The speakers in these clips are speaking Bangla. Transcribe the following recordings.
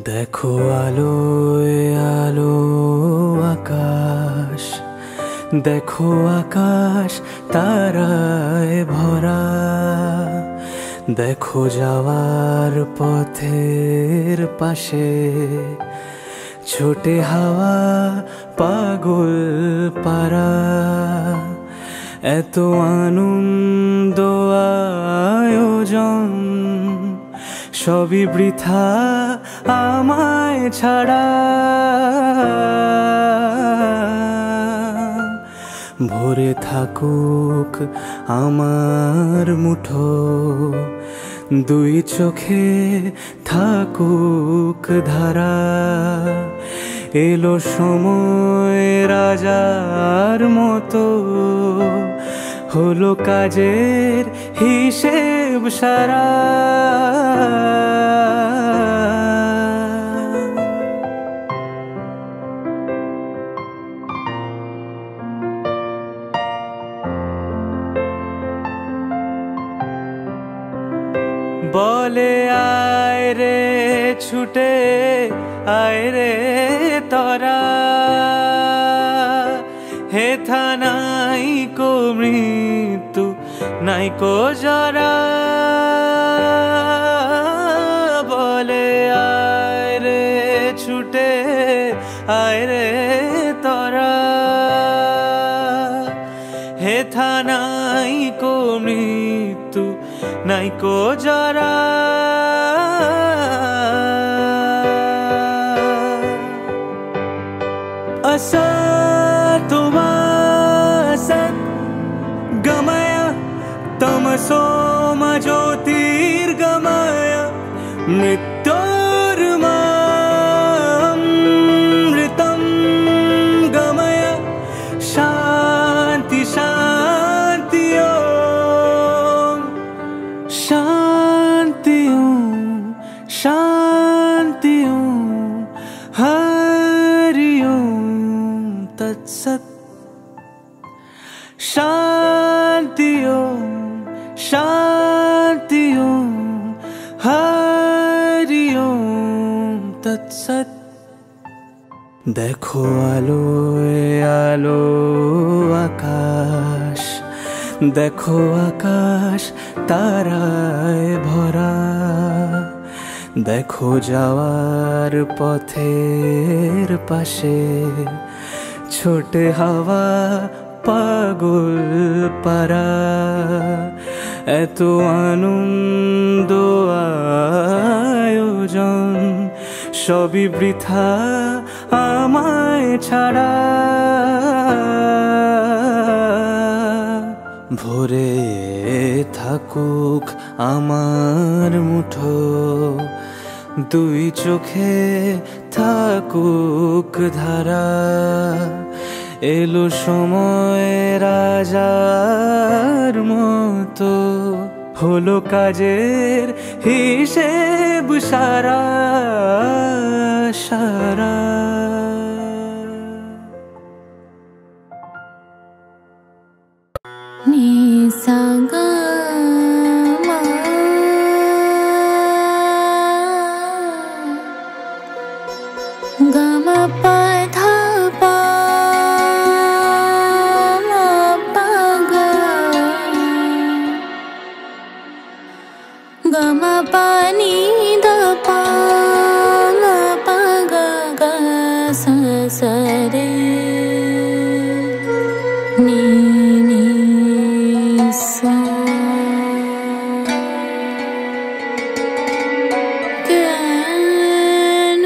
দেখো আলোয় আলো আকাশ, দেখো আকাশ তারায় ভরা, দেখো যাওয়ার পথের পাশে ছোটে হাওয়া পাগল পারা। এত আনন্দ আয়োজন সবই বৃথা আমায় ছাড়া। ভরে থাকুক আমার মুঠো, দুই চোখে থাকুক ধারা। এলো সময় রাজার মতো, হলো কাজের হিসেব সারা। বলে আয় রে ছুটে আয় রে তরা, হেথা নাই কো মৃত্যু নাই কো জরা। বলে আয় রে ছুটে আয় রে তরা, হেথা নাই কো মৃত্যু নাই কো জরা। असतो मा सत् गमय, तमसो मा ज्योतिर्गमय, मृत्योर्मामृतं गमय। शान्ति शान्ति ओम, शान्ति ओम, शान्ति ओम, हरि ओम तत्सत्। शान्ति ओम, शान्ति ओम, हरि ओम तत्सत्। देखो আলোয় আলো আকাশ, দেখো আকাশ তারায় ভরা, দেখো যাওয়ার পথের পাশে ছোটে হাওয়া পাগল পারা। এত আনন্দ আয়োজন সবই বৃথা আমায় ছাড়া। ভরে থাকুক আমার মুঠো, দুই চোখে থাকুক ধারা। এলো সময় রাজার মতো, হলো কাজের হিসেব সারা সারা। নিসাগা গম পধা পা গম পানি দ পা গা গা সা সা রে নি নি সা। কেন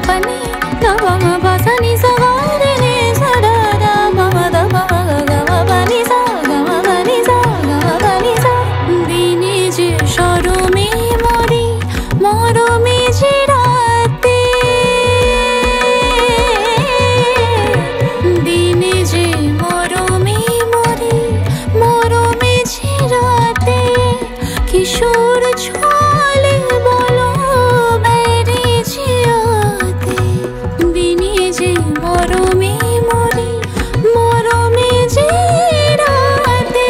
pani da pa ma pa sa ni sa ga re ni sa da da pa ma da pa ma ga ma pa ni sa ga ma pa ni sa ga ma pa ni sa dine je shorome mori morome je rate dine je morome mori morome je rate কিশোর ছলে বলো বেড়ে জিয়াতে দিনে যে মরমে মরি মরমে যে রাতে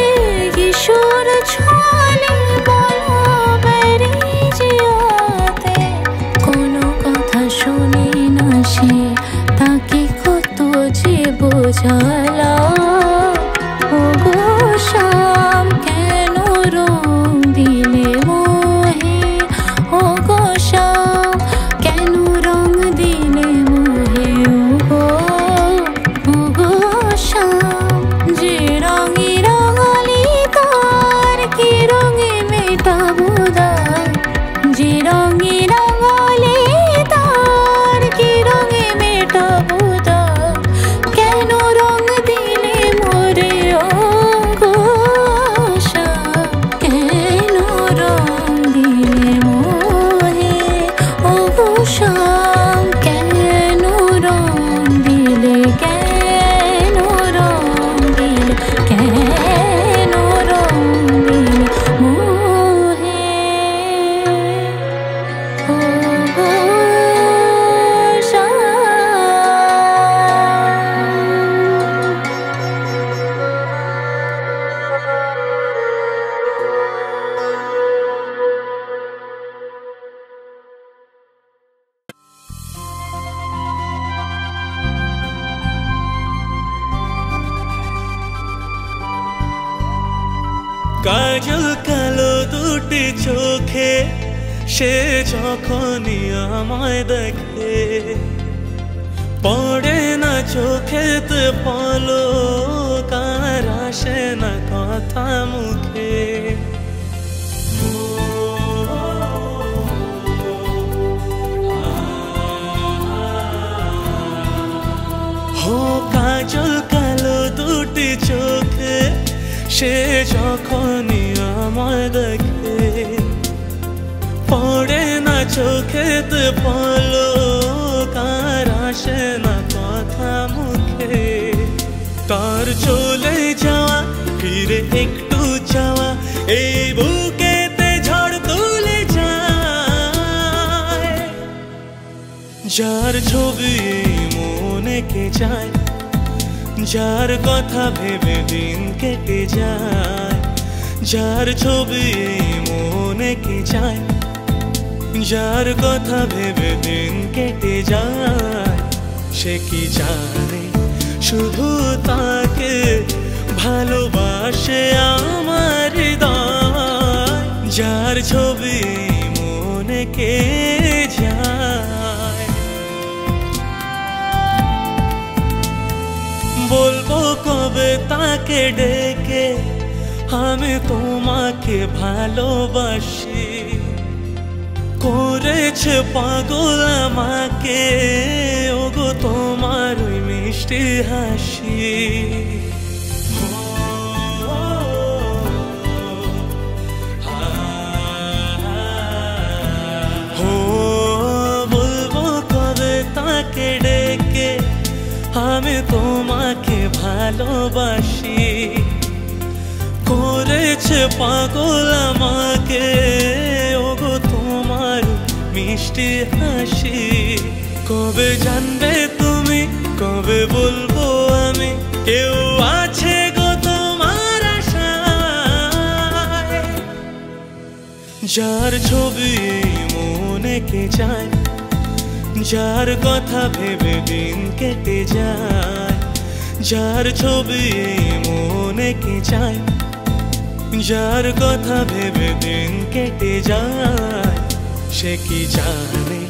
কিশোর ছলে বলো বেড়ে জিয়াতে কোনো কথা শুনে না সে তাকে কত যে বোঝালা ও গো শাম কেন রং দিলে মোহে ও গো শাম কেন রং দিলে মোহে ও গো শাম যে রঙে রঙালি তার কি রঙে মেটাবো দাগ যে রঙে রঙালি তার কি রঙে মেটাবো দাগ কেন রং দিলে মোরে ও গো শাম কেন রং দিলে মোহে ও গো শাম কেন রং দিলে কেন রং দিলে কেন রং দিলে মোহে ও গো শাম কাজল কালো দুটি চোখে সে যখনই আমায় দেখে পড়ে না চোখেতে পলক আর আসে না কথা মুখে হো কাজল কালো দুটি চোখে সে যখনই আমায় দেখে পড়ে না চোখেতে পলক আর আসে না কথা মুখে তার চলে যাওয়া ফিরে একটু যাওয়া এই বুকেতে ঝড় তুলে যায় যার ছবি মনে কে যায় যার কথা ভেবে দিন কেটে যায় যার ছবি মনে কে যায় যার কথা ভেবে দিন কেটে যায় সে কি জানে শুধু তাকে ভালোবাসে আমার হৃদয় যার ছবি মনে কে যায় বলবো কবে তাকে ডেকে আমি তোমাকে ভালোবাসি করেছে পাগল আমাকে ওগো তোমার ওই মিষ্টি হাসি বলবো কবে তাকে ডেকে আমি তোমাকে ভালোবাসি করেছে পাগল আমাকে ওগো তোমার মিষ্টি হাসি কবে জানবে তুমি কবে বলবো আমি কেউ আছে গো তোমার আশায় যার ছবি মনে কে যায় যার কথা ভেবে দিন কেটে যায় যার ছবি মনে কে যায় যার কথা ভেবে দিন কেটে যায় সে কি জানে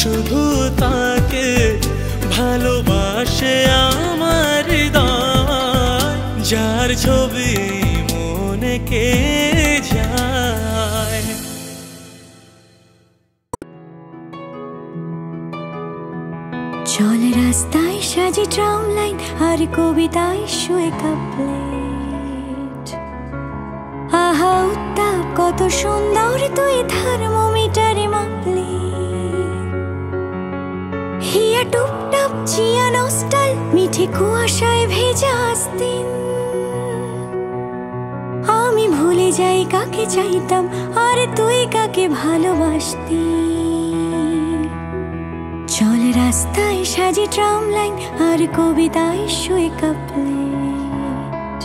শুধু তাকে ভালোবাসে আমার হৃদয় যার ছবি মনে কে যায়। চল রাস্তায় সাজি ট্রাম লাইন আর কবিতায় শুয়ে কাপলেট। আহা উত্তাপ কত সুন্দর তুই থার্মোমিটারে মাপলে। হিয়া টুপটাপ চিয়া নস্টাল মিঠে কুয়াশায় ভেজা আসতেন। আমি ভুলে যাই কাকে চাইতাম আর তুই কাকে ভালোবাসতি। চল রাস্তায় সাজি ট্রাম লাইন আর কবিতায় শুয়ে কাপলেট।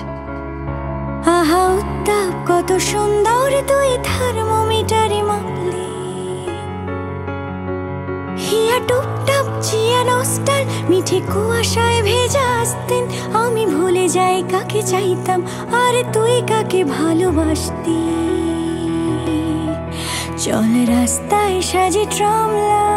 আহা উত্তাপ কত সুন্দর তুই থার্মোমিটারে মাপলে। হিয়া টুপটাপ চিয়া নস্টাল মিঠে কুয়াশায় ভেজা আসতেন। আমি ভুলে যাই কাকে চাইতাম আর তুই কাকে ভালোবাসতি। চল রাস্তায় সাজি ট্রাম লাইন।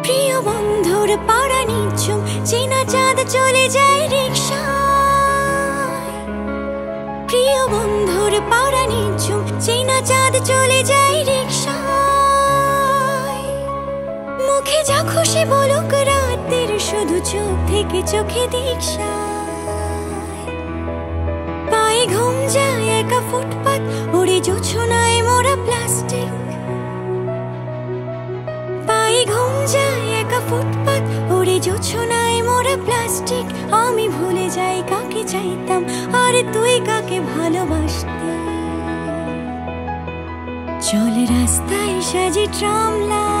প্রিয় বন্ধুর পাড়া নিঝুম চেনা চাঁদ চলে যায় রিকশায়। প্রিয় বন্ধুর পাড়া নিঝুম চেনা চাঁদ চলে যায় রিকশায়। মুখে যা খুশি বলুক রাতের শুধু চোখ থেকে চোখে দীক্ষায়। পায়ে ঘুম যায় একা ফুটপাত ওরে জোছনায় মোরা প্লাস্টিক। পায়ে ঘুম যায় একা ফুটপাত ওরে জোছনায় মোরা প্লাস্টিক। আমি ভুলে যাই কাকে চাইতাম আর তুই কাকে ভালোবাসতি। চল রাস্তায় সাজি ট্রাম লাইন।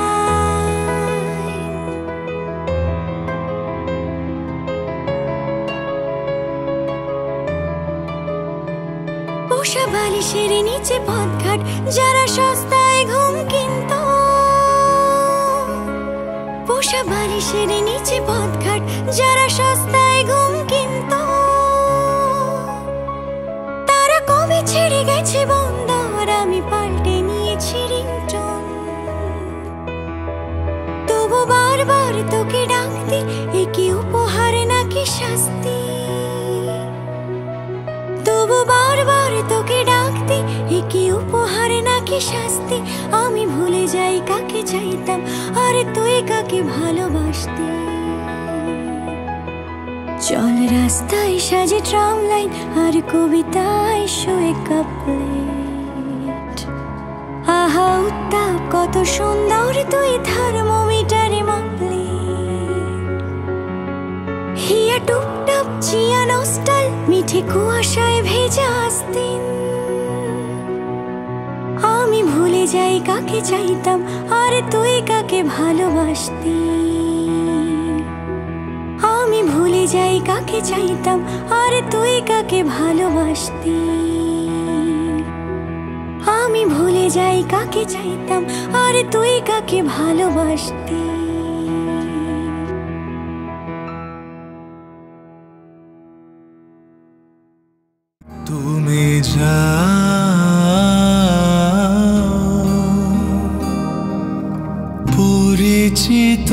পোষা বালিশের নিচে পথঘাট যারা সস্তায় ঘুম কিনত। পোষা বালিশের নিচে পথঘাট যারা সস্তায় ঘুম কিনত। তারা কবে ছেড়ে গেছে বন্দর আমি পাল্টে নিয়েছি রিংটোন। তবু বারবার তোকে ডাকতে এ কি উপহার নাকি শাস্তি। তবু বারবার তোকে ডাকতে এ কি উপহার নাকি শাস্তি। আমি ভুলে যাই কাকে চাইতাম আর তুই কাকে ভালোবাসতি। চল রাস্তায় সাজে ট্রাম লাইন আর কবিতায় শুয়ে কাপলেট। আহা উত্তাপ কত সুন্দর তুই থার্মোমিটারে মাপলে। হিয়া টুপটাপ চিয়া নস্টাল মিঠে কুয়াশায় ভেজা আসতেন। আমি ভুলে যাই কাকে চাইতাম আর তুই কাকে ভালোবাসতি। আমি ভুলে যাই কাকে চাইতাম আর তুই কাকে ভালোবাসতি। আমি ভুলে যাই কাকে চাইতাম আর তুই কাকে ভালোবাসতি। তুমি পরিচিত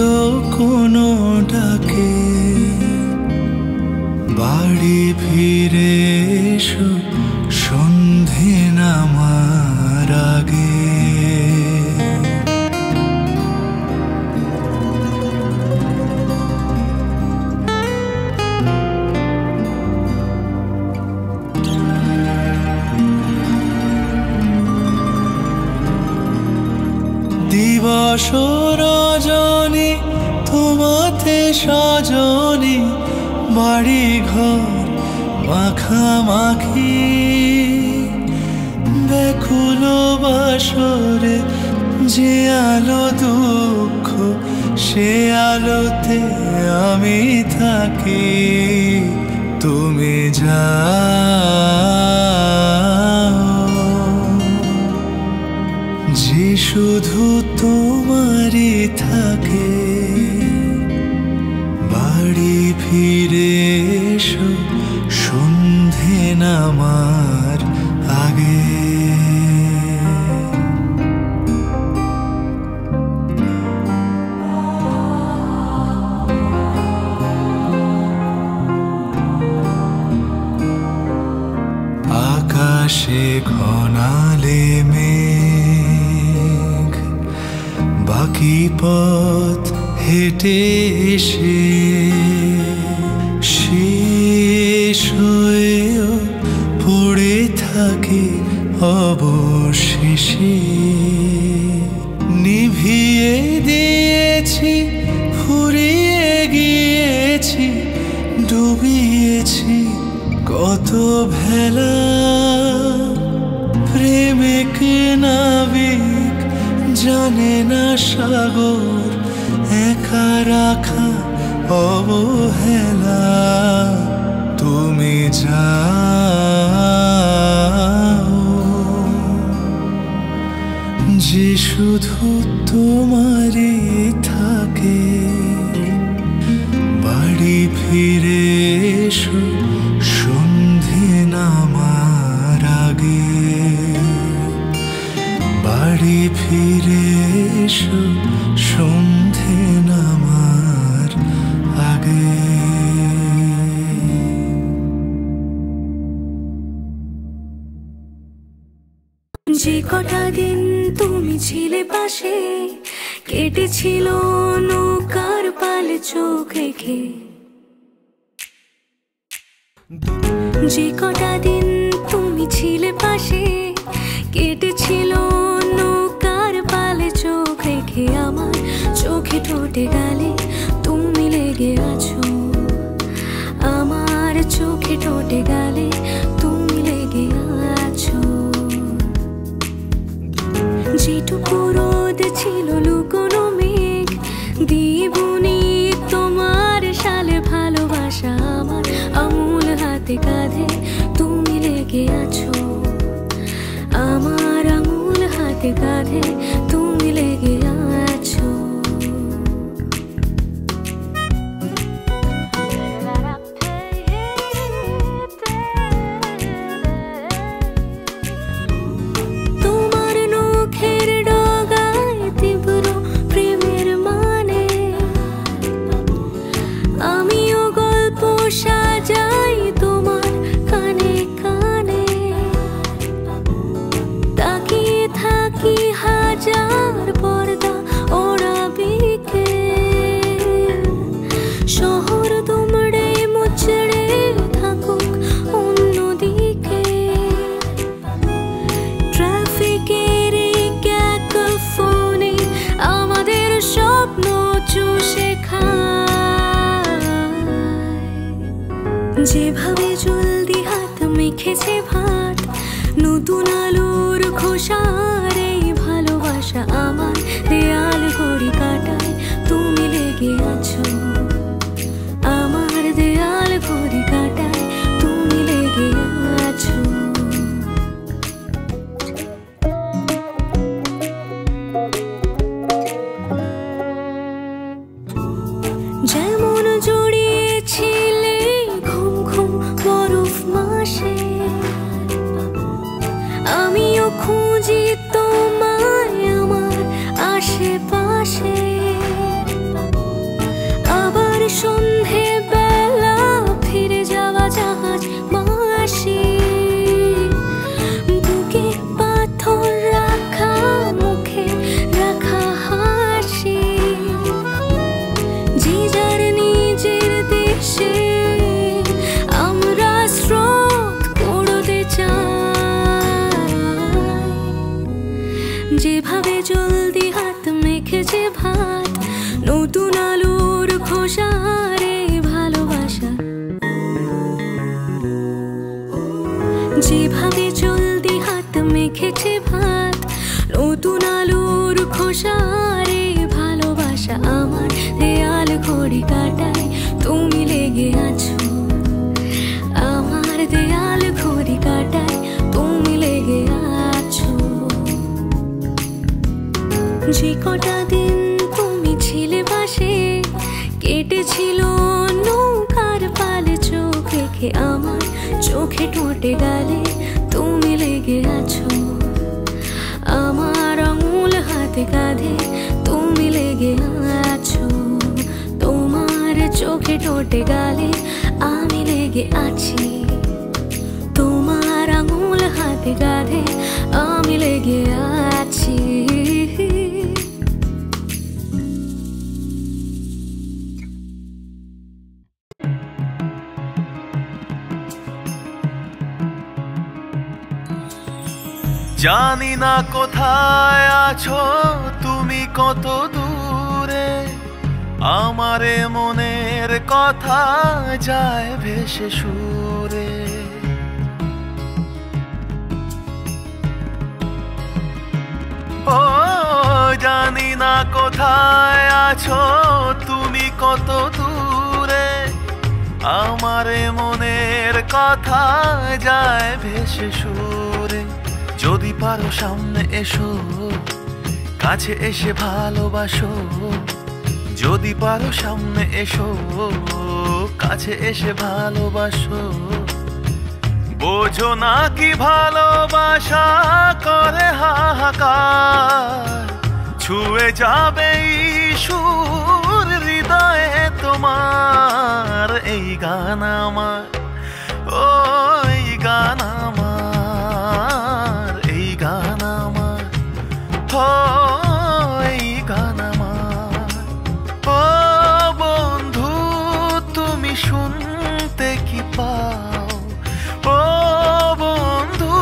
কোনো ডাকে বাড়ি ফিরে এসো সন্ধে নামার আগে। দিবস রজনী তোমাতে সজনী বাড়ি ঘর মাখামাখি। ব্যাকুল বাসরে যে আলো দুঃখ সে আলোতে আমি থাকি। তুমি যে শুধু তোমারই থাকে বাড়ি ফিরে এসো সন্ধে নামার আগে। আকাশ আকাশে ঘনালে মেঘ, বাকি পথ হেঁটে এসে শেষ হয়েও পড়ে থাকে অবশেষে। নিভিয়ে দিয়েছি, ফুরিয়ে গিয়েছি, ডুবিয়েছি কত ভেলা। প্রেমিক নাবিক জানে না সাগর একা রাখা অবহেলা। তুমি যাও যে শুধু তোমারই থাকে, বাড়ি ফিরে এসো সন্ধে নামার আগে। বাড়ি ফিরে এসো সন্ধে নামার আগে। যে কটা দিন তুমি ছিলে পাশে, কেটেছিল নৌকার পালে চোখ রেখে। যে কটা দিন তুমি ছিলে পাশে, কেটেছিল নৌকার পালে চোখ রেখে। আমার চোখে ঠোঁটে গালে তুমি লেগে আছো, আমার চোখে ঠোঁটে গালে তুমি লেগে আছো। যেটুকু রোদ ছিল লুকোনো মেঘ, দিবনি তোমার সালে ভালোবাসা। আমার আঙুল হাতে কাঁধে তুমি লেগে আছো, আমার আঙুল হাতে কাঁধে তুমি লেগে আছো। সাজাই তোমার কানে কানে, তাকিয়ে থাকি হাজার পর্দা ওড়াবিকে। শহর তোমরে মুচড়ে থাকুক অন্যদিকে। ট্রাফিকের ক্যাকোফোনি আমাদের স্বপ্ন চুষে যেভাবে জলদি হাত মেখেছে ভাত, নতুন আলোর খোসার এই ভালোবাসা। আমার দেয়াল ঘড়ি কাটায় তুমি লেগে আছো, আমার দেয়াল ঘড়ি কাটায় তুমি লেগে আছো। যেমন জড়িয়েছিলে বরফ মাসে, আমিও খুঁজি তোমায় আমার আশেপাশে। আবার সন্ধে বেলা ফিরে যাওয়া জাহাজ মাসি, বুকে পাথর রাখা মুখে রাখা হাসি। যে যার নিজের দেশে যেভাবে জলদি হাত মেখেছে ভাত, নতুন আলোর খোসারে ভালোবাসা। যেভাবে জলদি হাত মেখেছে ভাত, নতুন আলোর খোসারে ভালোবাসা। আমার দেয়াল ঘড়ি কাটায় তুমি লেগে আছো, আমার দেয়াল ঘড়ি কাটায় তুমি লেগে আছো। যে কটা দিন তুমি ছিলে পাশে, কেটেছিল নৌকার পালে চোখ রেখে। আমার চোখে ঠোঁটে গালে তুমি লেগে আছো, আমার আঙুল হাতে কাঁধে তুমি লেগে আছো। তোমার চোখে ঠোঁটে গালে আমি লেগে আছি, তোমার আঙুল হাতে কাঁধে কাঁধে আমি লেগে আছি। জানি না কোথায় আছো তুমি, কত দূরে আমারে মনের কথা যায় ভেসে সুরে। ও জানি না কোথায় আছো তুমি, কত দূরে আমারে মনের কথা যায় ভেসে সুরে। যদি পারো সামনে এসো, কাছে এসে ভালোবাসো। যদি পারো সামনে এসো, কাছে এসে ভালোবাসো। বোঝো না কি ভালোবাসা করে হাহাকার, ছুঁয়ে যাবে সুর হৃদয়ে তোমার। এই গান আমার, ও এই গান আমার, এই গান আমার, ও এই গান আমার। ও বন্ধু তুমি শুনতে কি পাও, ও বন্ধু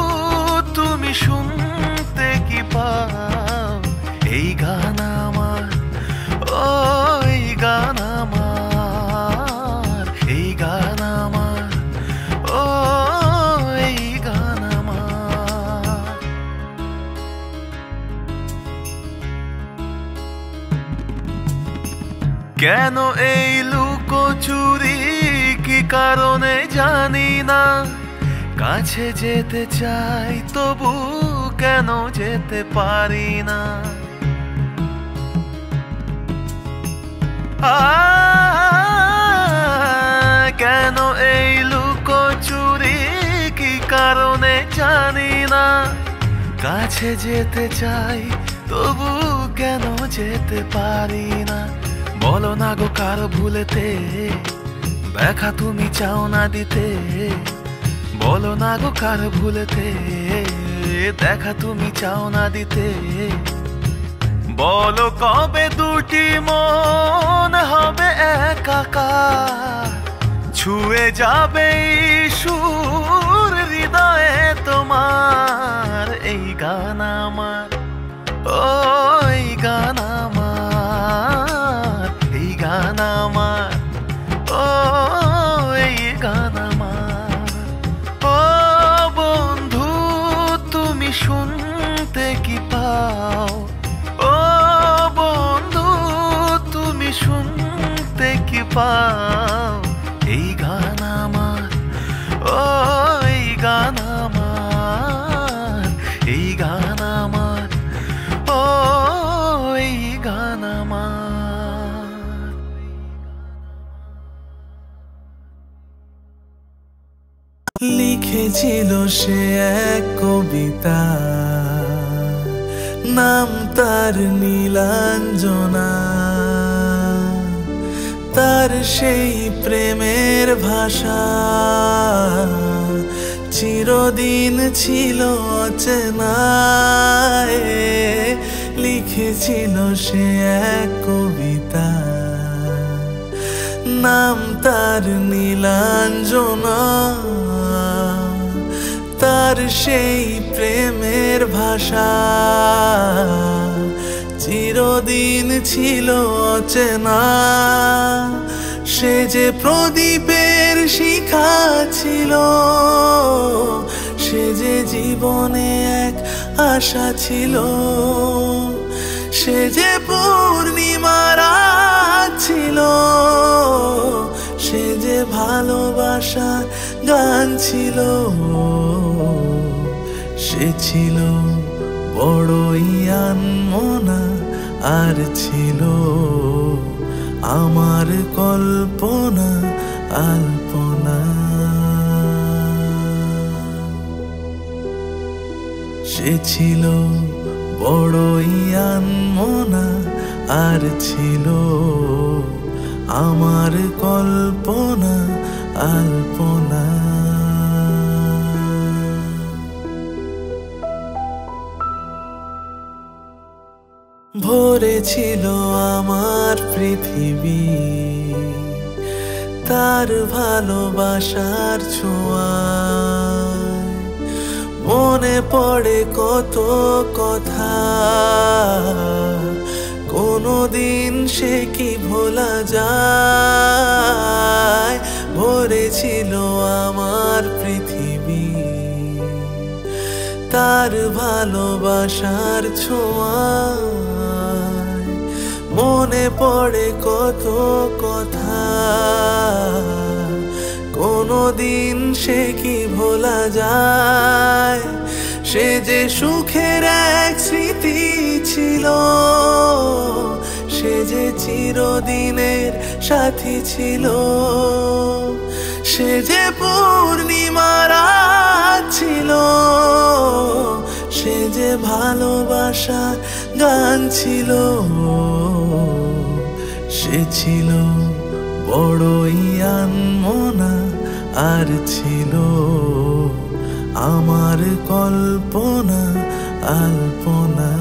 তুমি শুনতে কি পাও। এই গান আমার, ও এই গান আমার, এই গান আমার, ও এই গান আমার। কেন এই লুকোচুরি কি কারণে জানি না, কাছে যেতে চাই তবু কেন যেতে পারি না। কেন এই লুকোচুরি কি কারণে জানি না, কাছে যেতে চাই তবু কেন যেতে পারি না। বলো না গো কার ভুলেতে দেখা তুমি চাও না দিতে। বলো না গো কার ভুলেতে দেখা তুমি চাও না দিতে। বলো কবে দুটি মন হবে একাকার, ছুঁয়ে যাবে সুর হৃদয়ে তোমার। এই গান আমার, ও এই গান আমার, এই গান আমার, ও এই গান আমার। ও বন্ধু তুমি শুনতে কি পাও, ও বন্ধু তুমি শুনতে কি পাও। এই গান আমার, ও এই গান আমার, এই গান আমার, ও এই গান আমার। লিখেছিল সে এক কবিতা, নাম তার নীলাঞ্জনা। তার সেই প্রেমের ভাষা চিরদিন ছিল অচেনা। লিখেছিল সে এক কবিতা, নাম তার নীলাঞ্জনা। তার সেই প্রেমের ভাষা চিরদিন ছিল অচেনা। সে যে প্রদীপের শিখা ছিল, সে যে জীবনে এক আশা ছিল। সে যে পূর্ণিমার রাত ছিল, সে যে ভালোবাসার গান ছিল। সে ছিল বড়ই আনমনা, আর ছিল আমার কল্পনা আলপনা। সে ছিল বড়ই আনমনা, আর ছিল আমার কল্পনা আলপনা। ভরেছিল আমার পৃথিবী তার ভালোবাসার ছোঁয়ায়। মনে পড়ে কত কথা, কোনদিন সে কি ভোলা যায়। ভরেছিল আমার পৃথিবী তার ভালোবাসার ছোঁয়ায়। মনে পড়ে কত কথা, কোনদিন সে কি ভোলা যায়। সে যে সুখের এক স্মৃতি ছিল, সে যে চিরদিনের সাথী ছিল। সে যে পূর্ণিমার রাত ছিল, সে যে ভালোবাসার গান ছিল। সে ছিল বড়ই আনমনা, আর ছিল আমার কল্পনা আলপনা।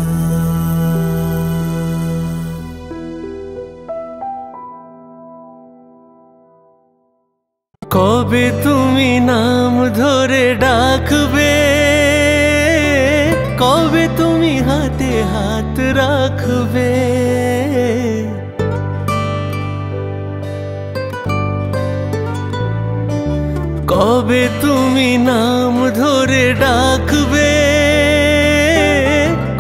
কবে তুমি নাম ধরে ডাকবে, কবে তুমি হাতে হাত রাখবে। কবে তুমি নাম ধরে ডাকবে,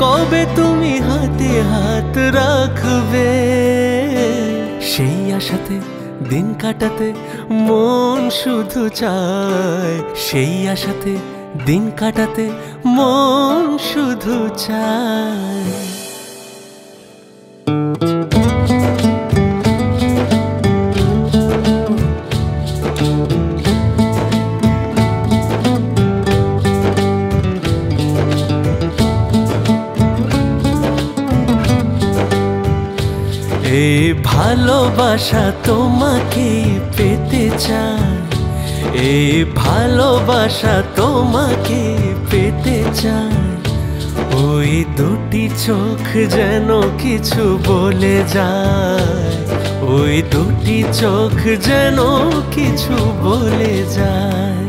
কবে তুমি হাতে হাত রাখবে। সেই আশাতে দিন কাটাতে মন শুধু চায়, সেই আশাতে দিন কাটাতে মন শুধু চায়। এই ভালোবাসা তোমাকে পেতে চায়, এই ভালোবাসা তোমাকে পেতে চায়। ওই দুটি চোখ যেন কিছু বলে যায়, ওই দুটি চোখ যেন কিছু বলে যায়।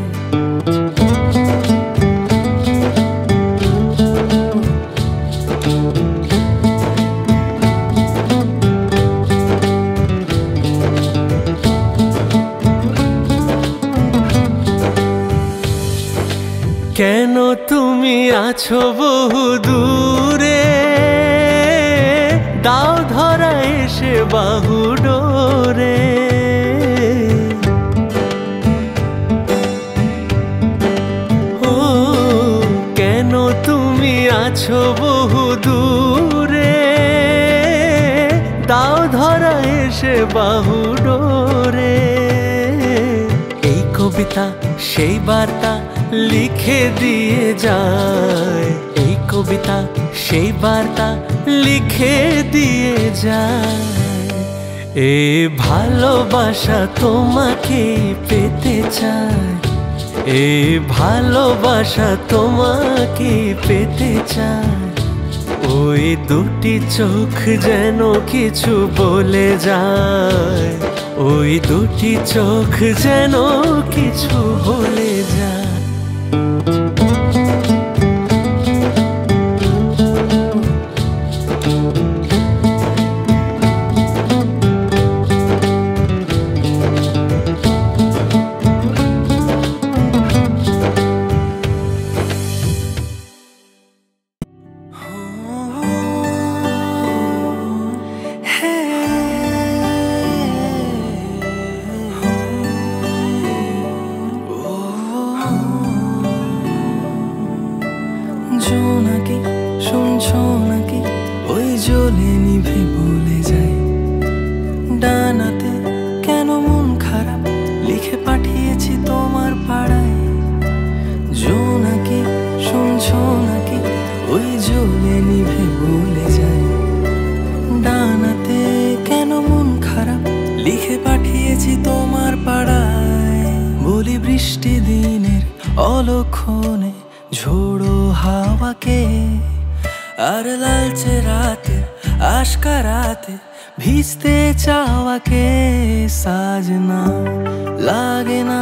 কেন তুমি আছো বহু দূরে, দাও ধরা এসে বাহু ডোরে। ও কেন তুমি আছো বহু দূরে, দাও ধরা এসে বাহু ডোরে। এই কবিতা সেই বার্তা লিখে দিয়ে যায়, এই কবিতা সেই বার্তা লিখে দিয়ে যায়। এই ভালোবাসা তোমাকে পেতে চায়, এই ভালোবাসা তোমাকে পেতে চায়। ওই দুটি চোখ যেন কিছু বলে যায়, ওই দুটি চোখ যেন কিছু বলে যায়। জোনাকি শুনছো নাকি, ওই জ্বলে নিভে বলে যায়। ডানাতে কেন মন খারাপ লিখে পাঠিয়েছি তোমার পাড়ায়। জোনাকি শুনছো নাকি, ওই জ্বলে নিভে বলে যায়। ডানাতে কেন মন খারাপ লিখে পাঠিয়েছি তোমার পাড়ায়। বলি বৃষ্টি দিনের অলক্ষণে ঝোড়ো হাওয়াকে, আর লালচে রাতের आशका राते भीजते चावा के साजना लागे ना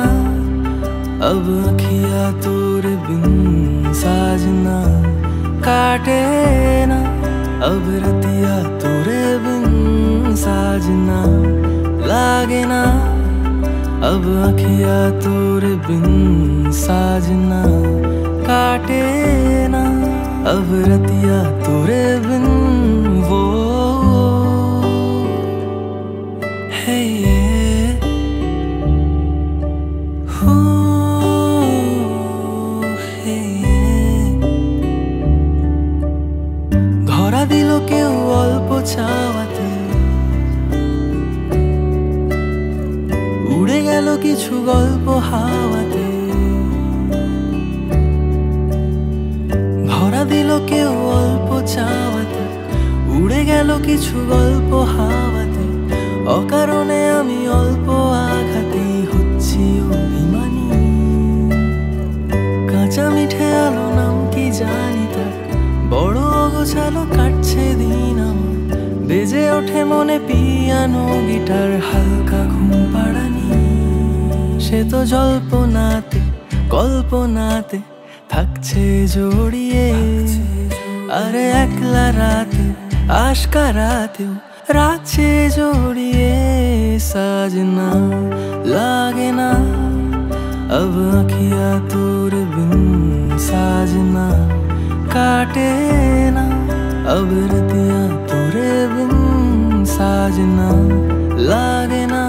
अब अखियाँ तोरे बिन साजना काटे ना अब रतिया तोरे बिन साजना लागे ना अब अखियाँ तोरे बिन साजना काटे ना अब रतिया तोरे बिन वो है हो है ধরা দিল কেউ অল্প চাওয়াতে উড়ে গেল কিছু গল্প হাওয়াতে ধরা দিল কেউ অল্প চাওয়াতে উড়ে গেল কিছু গল্প হাওয়াতে অকারণে আমি অল্প আঘাতেই হচ্ছি অভিমানী কাঁচা মিঠে আলো নাম কি জানি তার বড় অগোছালো কাটছে দিন আমার বেজে ওঠে মনে পিয়ানো গিটার হালকা ঘুম পাড়ানি সে তো জল্পনাতে কল্পনাতে থাকছে জড়িয়ে আরে একলা রাতে আশকা রাতেও রাখছে জড়িয়ে সাজনা লাগে না अब अखियाँ तोरे बिन साजना काटे ना अब रतियाँ तोरे बिन साजना लागे ना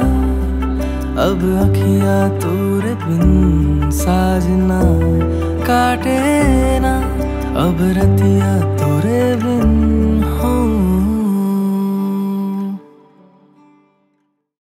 अब अखियाँ तोरे बिन साजना काटे ना अब रतियाँ तोरे बिन